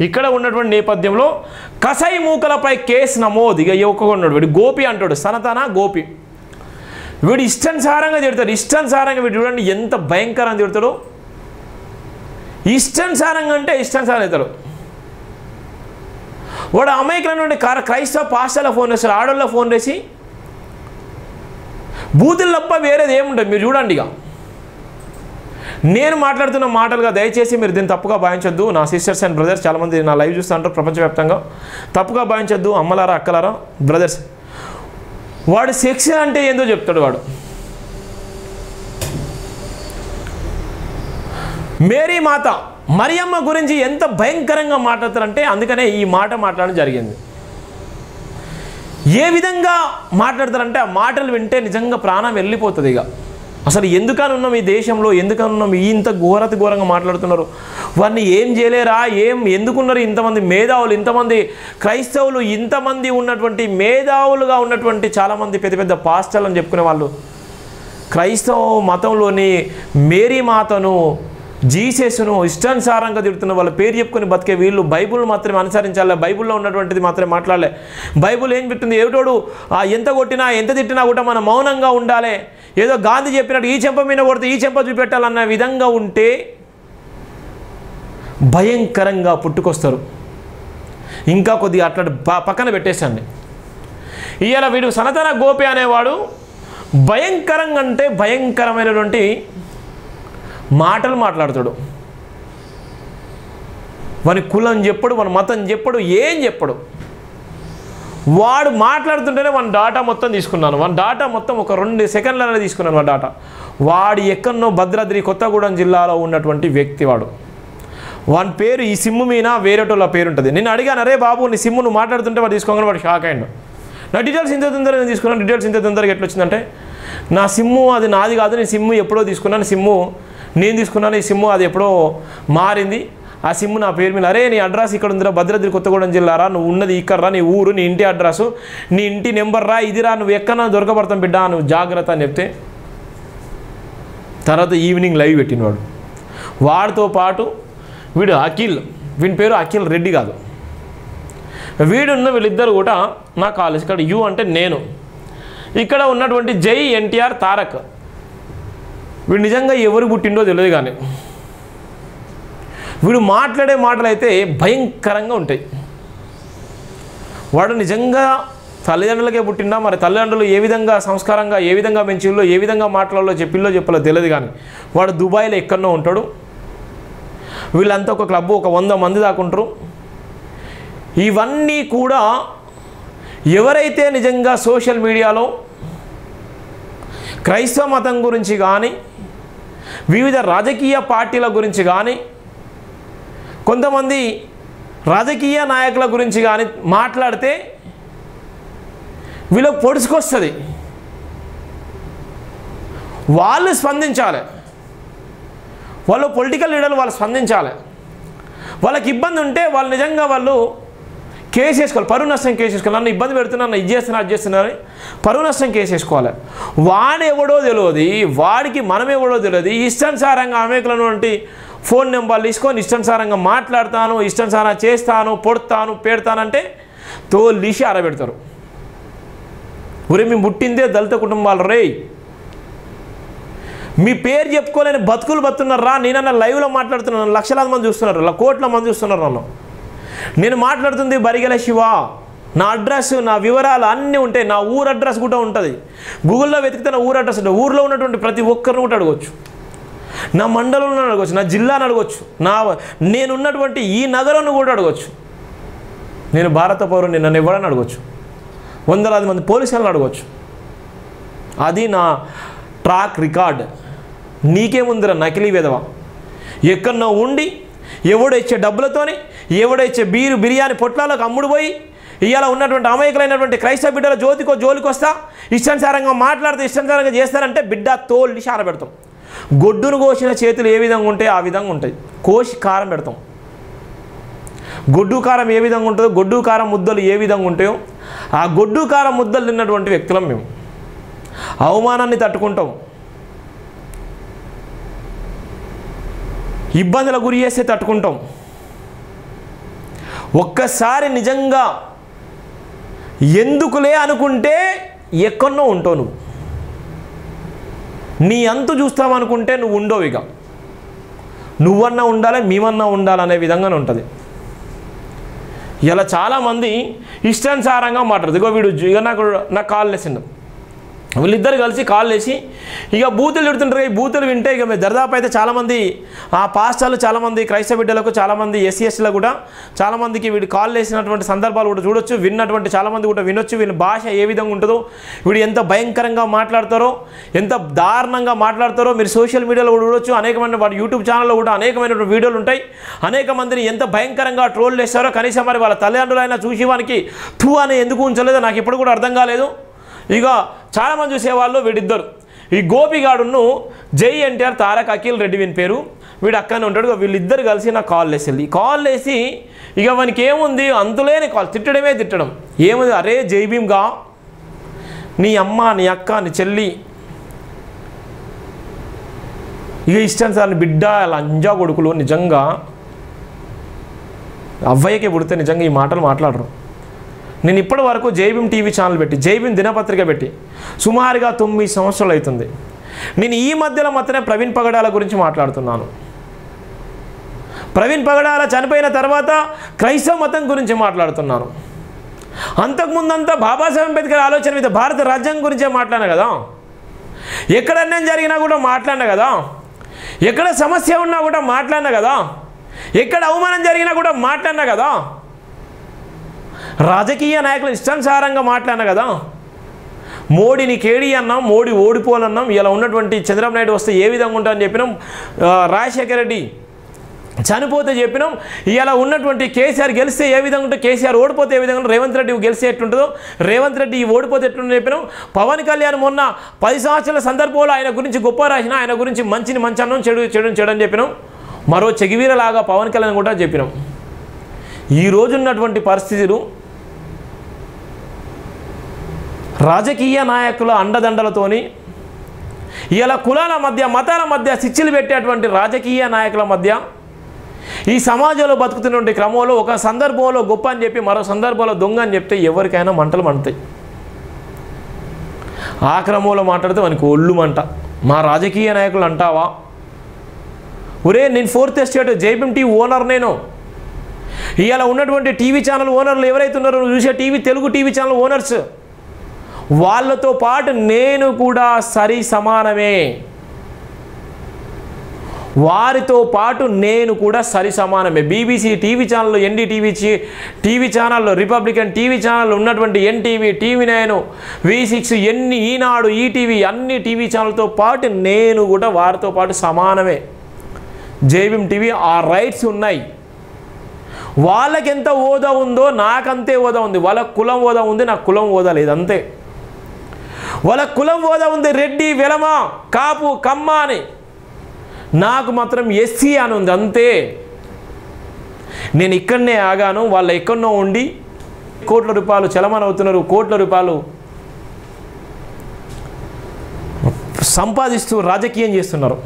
ఇక్కడ ఉన్నటువంటి నేపథ్యంలో కసాయి మూకలపై కేసు నమోదు. ఇక యువకుడు ఉన్నాడు, వీడు గోపి అంటాడు, సనతన గోపి. వీడు ఇష్టానుసారంగా తిడతాడు, ఇష్టానుసారంగా. వీడు చూడండి ఎంత భయంకరంగా తిడతాడు. ఇష్టానుసారంగా అంటే ఇష్టానుసారం అవుతాడు. వాడు అమాయకులైనటువంటి క్రైస్తవ పాస్టర్ల ఫోన్ చేస్తాడు, ఆడోళ్ళ ఫోన్ చేసి బూతులు తప్ప వేరేది ఏముంటుంది. మీరు చూడండి. ఇక నేను మాట్లాడుతున్న మాటలుగా దయచేసి మీరు దీన్ని తప్పుగా భావించొద్దు. నా సిస్టర్స్ అండ్ బ్రదర్స్ చాలామంది నా లైవ్ చూస్తూ ఉంటారు ప్రపంచవ్యాప్తంగా. తప్పుగా భావించొద్దు అమ్మలారా, అక్కలారా, బ్రదర్స్. వాడు సెక్స్ అంటే ఏందో చెప్తాడు. వాడు మేరీ మాత మరియమ్మ గురించి ఎంత భయంకరంగా మాట్లాడతారంటే అందుకనే ఈ మాట మాట్లాడడం జరిగింది. ఏ విధంగా మాట్లాడతారంటే ఆ మాటలు వింటే నిజంగా ప్రాణం వెళ్ళిపోతుంది. ఇక అసలు ఎందుకని ఉన్నాం ఈ దేశంలో, ఎందుకని ఉన్నాం ఇంత ఘోరంగా మాట్లాడుతున్నారు. వారిని ఏం చేయలేరా, ఎందుకున్నారు ఇంతమంది మేధావులు, ఇంతమంది క్రైస్తవులు, ఇంతమంది ఉన్నటువంటి మేధావులుగా ఉన్నటువంటి చాలామంది పెద్ద పెద్ద పాస్టర్లు అని చెప్పుకునే వాళ్ళు క్రైస్తవ మతంలోని మేరీ మాతను, జీసస్ను ఇష్టానుసారంగా తిడుతున్న వాళ్ళ పేరు చెప్పుకొని బతికే వీళ్ళు బైబుల్ మాత్రమే అనుసరించాలి, బైబుల్లో ఉన్నటువంటిది మాత్రమే మాట్లాడాలి. బైబుల్ ఏం చెప్తుంది, ఏటోడు ఎంత కొట్టినా ఎంత తిట్టినా కూడా మనం మౌనంగా ఉండాలి. ఏదో గాంధీ చెప్పినట్టు ఈ చెంప మీద కొడితే ఈ చెంప చూపెట్టాలన్న విధంగా ఉంటే భయంకరంగా పుట్టుకొస్తారు. ఇంకా కొద్దిగా అట్లా పక్కన పెట్టేసండి. ఇవాళ వీడు సనతన గోపి అనేవాడు భయంకరంగా అంటే భయంకరమైనటువంటి మాటలు మాట్లాడుతాడు. వాని కులం చెప్పడు, వాని మతం చెప్పడు, ఏం చెప్పడు. వాడు మాట్లాడుతుంటేనే వాని డాటా మొత్తం తీసుకున్నాను. వాని డాటా మొత్తం ఒక 2 సెకండ్లనే తీసుకున్నాను. వాడి డాటా వాడు ఎక్కడనో భద్రాద్రి కొత్తగూడెం జిల్లాలో ఉన్నటువంటి వ్యక్తి. వాని పేరు ఈ సిమ్ము మీద వేరేటోళ్ళ పేరు ఉంటుంది. నేను అడిగాను, అరే బాబు నీ సిమ్ము నువ్వు మాట్లాడుతుంటే వాడు తీసుకోగానే వాడు షాక్ అయ్యాడు. నా డీటెయిల్స్ ఇంత తొందరగా నేను తీసుకున్నాను. డీటెయిల్స్ ఇంత తొందరగా ఎట్లా వచ్చిందంటే నా సిమ్ము అది నాది కాదు, నేను సిమ్ము ఎప్పుడో తీసుకున్నాను, సిమ్ము నేను తీసుకున్నాను, ఈ సిమ్ము అది ఎప్పుడో మారింది, ఆ సిమ్ము నా పేరు మీద. అరే నీ అడ్రస్ ఇక్కడ ఉందిరా, భద్రాద్రి కొత్తగూడెం జిల్లారా, నువ్వు ఉన్నది ఇక్కడరా, నీ ఊరు, నీ ఇంటి అడ్రస్సు, నీ ఇంటి నెంబర్ రా, ఇదిరా, నువ్వు ఎక్కడన్నా దొరకబడతాం బిడ్డ, నువ్వు జాగ్రత్త అని చెప్తే తర్వాత ఈవినింగ్ లైవ్ పెట్టినవాడు. వాడితో పాటు వీడు అఖిల్, వీని పేరు అఖిల్ రెడ్డి కాదు, వీళ్ళిద్దరు కూడా నా కాలేజ్. ఇక్కడ యు అంటే నేను, ఇక్కడ ఉన్నటువంటి జై ఎన్టీఆర్ తారక్. వీడు నిజంగా ఎవరు పుట్టిండో తెలియదు, కానీ వీడు మాట్లాడే మాటలు అయితే భయంకరంగా ఉంటాయి. వాడు నిజంగా తల్లిదండ్రులకే పుట్టిండా, మరి తల్లిదండ్రులు ఏ విధంగా సంస్కారంగా ఏ విధంగా పెంచిల్లో ఏ విధంగా మాట్లాడాలో చెప్పిల్లో చెప్పలో తెలియదు, కానీ వాడు దుబాయ్లో ఎక్కడనో ఉంటాడు. వీళ్ళంతా ఒక క్లబ్, ఒక 100 మంది దాకా ఉంటారు. ఇవన్నీ కూడా ఎవరైతే నిజంగా సోషల్ మీడియాలో క్రైస్తవ మతం గురించి కానీ వివిధ రాజకీయ పార్టీల గురించి కానీ కొంతమంది రాజకీయ నాయకుల గురించి కానీ మాట్లాడితే వీళ్ళకి పొడుచుకొస్తుంది. వాళ్ళు స్పందించాలి, వాళ్ళు పొలిటికల్ లీడర్లు వాళ్ళు స్పందించాలి. వాళ్ళకి ఇబ్బంది ఉంటే వాళ్ళు నిజంగా వాళ్ళు కేసు వేసుకోవాలి, పరువు నష్టం కేసు వేసుకోవాలి. నన్ను ఇబ్బంది పెడుతున్నా, ఇది చేస్తున్నా, అది చేస్తున్నారని పరువు నష్టం కేసు వేసుకోవాలి. వాడెవడో తెలియదు, వాడికి మనం ఎవడో తెలియదు. ఇష్టానుసారంగా అమాయకులైనటువంటి ఫోన్ నెంబర్లు తీసుకొని ఇష్టానుసారంగా మాట్లాడతాను, ఇష్టానుసారంగా చేస్తాను, పొడతాను, పెడతానంటే తోలిసి ఆరబెడతారు. ఒరే మేము పుట్టిందే దళిత కుటుంబాలు రే, మీ పేరు చెప్పుకోలేని బతుకులు బతున్నారు రా. నేనన్నా లైవ్లో మాట్లాడుతున్నాను, లక్షలాది మంది చూస్తున్నారు, కోట్ల మంది చూస్తున్నారు నన్ను. నేను మాట్లాడుతుంది బరిగెల శివ, నా అడ్రస్, నా వివరాలు అన్నీ ఉంటాయి. నా ఊరు అడ్రస్ కూడా ఉంటుంది. గూగుల్లో వెతికితే నా ఊరు అడ్రస్ ఉంటుంది. ఊరిలో ఉన్నటువంటి ప్రతి ఒక్కరిని కూడా అడగవచ్చు, నా మండలంలో అడగవచ్చు, నా జిల్లాను అడగవచ్చు, నేనున్నటువంటి ఈ నగరాన్ని కూడా అడగవచ్చు. నేను భారత పౌరుని, నన్ను ఎవరని అడగవచ్చు. 100,000 మంది పోలీసులను అడగవచ్చు. అది నా ట్రాక్ రికార్డ్. నీకేముందిరా నకిలీ విధవ? ఎక్కడో ఉండి ఎవడో ఇచ్చే డబ్బులతోని, ఎవడో ఇచ్చే బిర్యానీ పొట్లాలకు అమ్ముడు పోయి ఇవాళ ఉన్నటువంటి అమాయకులైనటువంటి క్రైస్తవ బిడ్డల జోలికి వస్తా ఇష్టానుసారంగా మాట్లాడితే ఇష్టానుసారంగా చేస్తారంటే బిడ్డ తోలి సార పెడతాం. గొడ్డును కోసిన చేతులు ఏ విధంగా ఉంటాయి ఆ విధంగా ఉంటాయి. కోసి కారం పెడతాం. గొడ్డు కారం ఏ విధంగా ఉంటుందో, గొడ్డు కారం ముద్దలు ఏ విధంగా ఉంటాయో ఆ గొడ్డు కారం ముద్దలు తిన్నటువంటి వ్యక్తులం మేము. అవమానాన్ని తట్టుకుంటాం, ఇబ్బందుల గురి చేస్తే తట్టుకుంటాం. ఒక్కసారి నిజంగా ఎందుకులే అనుకుంటే ఎక్కడో ఉంటావు నువ్వు. నీ అంతు చూస్తావనుకుంటే నువ్వు ఉండవు. ఇక నువ్వన్నా ఉండాలి, మేమన్నా ఉండాలనే విధంగానే ఉంటుంది. ఇలా చాలామంది ఇష్టానుసారంగా మాట్లాడుతుంది. ఇగో వీడు ఇక నాకు కాల్ వేసిండు, వీళ్ళిద్దరు కలిసి కాల్ వేసి ఇక బూతులు తిడుతుంటారు. ఈ బూతులు వింటే ఇక దరిదాపు అయితే చాలామంది ఆ పాస్టర్లు, చాలామంది క్రైస్తవ బిడ్డలకు, చాలామంది ఎస్సీఎస్టీలకు కూడా చాలామందికి వీడు కాల్ వేసినటువంటి సందర్భాలు కూడా చూడొచ్చు. విన్నటువంటి చాలామంది కూడా వినొచ్చు. వీళ్ళ భాష ఏ విధంగా ఉంటుందో, వీడు ఎంత భయంకరంగా మాట్లాడతారో, ఎంత దారుణంగా మాట్లాడతారో మీరు సోషల్ మీడియాలో కూడా చూడొచ్చు. అనేకమైన వాడి యూట్యూబ్ ఛానల్లో కూడా అనేకమైనటువంటి వీడియోలు ఉంటాయి. అనేక మందిని ఎంత భయంకరంగా ట్రోల్ చేస్తారో కనీసం మరి వాళ్ళ తల్లిదండ్రులైనా చూసి వానికి థూ అని ఎందుకు ఉంచలేదో నాకు ఇప్పుడు కూడా అర్థం కాలేదు. ఇక చాలామంది చూసేవాళ్ళు వీడిద్దరు, ఈ గోపిగాడును జై ఎన్టీఆర్ తారక్ అఖిల్ రెడ్డి వీని పేరు, వీడు అక్కనే ఉంటాడు. వీళ్ళిద్దరు కలిసి నాకు కాల్ వేసేది. కాల్ వేసి ఇక వానికి ఏముంది అంతులేని కాల్, తిట్టడమే తిట్టడం. ఏముంది, అరే జై భీమ్గా నీ అమ్మ, నీ అక్క, నీ చెల్లి, ఇక ఇష్టానుసారి బిడ్డ లంజా కొడుకులు నిజంగా అవ్వయ్యకే పుడితే నిజంగా ఈ మాటలు మాట్లాడరు. నేను ఇప్పటి వరకు జైభీం టీవీ ఛానల్ పెట్టి, జైభీం దినపత్రిక పెట్టి సుమారుగా 9 సంవత్సరాలు అవుతుంది. నేను ఈ మధ్యలో మాత్రమే ప్రవీణ్ పగడాల గురించి మాట్లాడుతున్నాను. ప్రవీణ్ పగడాల చనిపోయిన తర్వాత క్రైస్తవ మతం గురించి మాట్లాడుతున్నాను. అంతకుముందంతా బాబాసాహెబ్ అంబేద్కర్ ఆలోచన మీద భారత రాజ్యాంగం గురించే మాట్లాడినా కదా, ఎక్కడ అన్యాయం జరిగినా కూడా మాట్లాడినా కదా, ఎక్కడ సమస్య ఉన్నా కూడా మాట్లాడినా కదా, ఎక్కడ అవమానం జరిగినా కూడా మాట్లాడినా కదా, రాజకీయ నాయకులు ఇష్టానుసారంగా మాట్లాడినా కదా, మోడీని కేడీ అన్నాం, మోడీ ఓడిపోవాలన్నాం. ఇలా ఉన్నటువంటి చంద్రబాబు నాయుడు వస్తే ఏ విధంగా ఉంటారని చెప్పినాం, రాజశేఖర రెడ్డి చనిపోతే చెప్పినాం. ఇలా ఉన్నటువంటి కేసీఆర్ గెలిస్తే ఏ విధంగా ఉంటే, కేసీఆర్ ఓడిపోతే ఏ విధంగా, రేవంత్ రెడ్డి గెలిస్తే ఎట్లుంటుందో, రేవంత్ రెడ్డి ఓడిపోతే ఎట్లుంటుందో చెప్పినాం. పవన్ కళ్యాణ్ మొన్న 10 సంవత్సరాల సందర్భంలో ఆయన గురించి గొప్ప రాసిన, ఆయన గురించి మంచిని మంచి అన్నం, చెడు అని చెప్పినాం. మరో చెగివీరలాగా పవన్ కళ్యాణ్ కూడా చెప్పినాం. ఈ రోజు ఉన్నటువంటి పరిస్థితులు రాజకీయ నాయకుల అండదండలతోని, ఇలా కులాల మధ్య, మతాల మధ్య చిచ్చులు పెట్టేటువంటి రాజకీయ నాయకుల మధ్య ఈ సమాజంలో బతుకుతున్నటువంటి క్రమంలో ఒక సందర్భంలో గొప్ప అని చెప్పి మరో సందర్భంలో దొంగ అని చెప్తే ఎవరికైనా మంటలు మండుతాయి. ఆ క్రమంలో మాట్లాడితే మనకి ఒళ్ళు మంట. మా రాజకీయ నాయకులు అంటావా? ఒరే, నేను 4th estate Jai Bhim TV owner. నేను ఇలా ఉన్నటువంటి టీవీ ఛానల్ ఓనర్లు ఎవరైతే ఉన్నారో, చూసే తెలుగు టీవీ ఛానల్ ఓనర్స్, వాళ్ళతో పాటు నేను కూడా సరి సమానమే. వారితో పాటు నేను కూడా సరి సమానమే. BBC TV channel, NDTV TV channel, Republican TV channel ఉన్నటువంటి ఎన్టీవీ, టీవీ9, V6, ఈనాడు, ఈటీవీ, అన్ని టీవీ ఛానల్తో పాటు నేను కూడా వారితో పాటు సమానమే. జైభీం టీవీ ఆ రైట్స్ ఉన్నాయి. వాళ్ళకి ఎంత హోదా ఉందో నాకంతే హోదా ఉంది. వాళ్ళ కులం హోదా ఉంది, నాకు కులం హోదా లేదు, అంతే. వాళ్ళ కులం హోదా ఉంది, రెడ్డి, వెలమ, కాపు, కమ్మ అని. నాకు మాత్రం ఎస్సీ అని ఉంది, అంతే. నేను ఇక్కడనే ఆగాను, వాళ్ళ ఎక్కడనో ఉండి కోట్ల రూపాయలు చలమని అవుతున్నారు, కోట్ల రూపాయలు సంపాదిస్తూ రాజకీయం చేస్తున్నారు.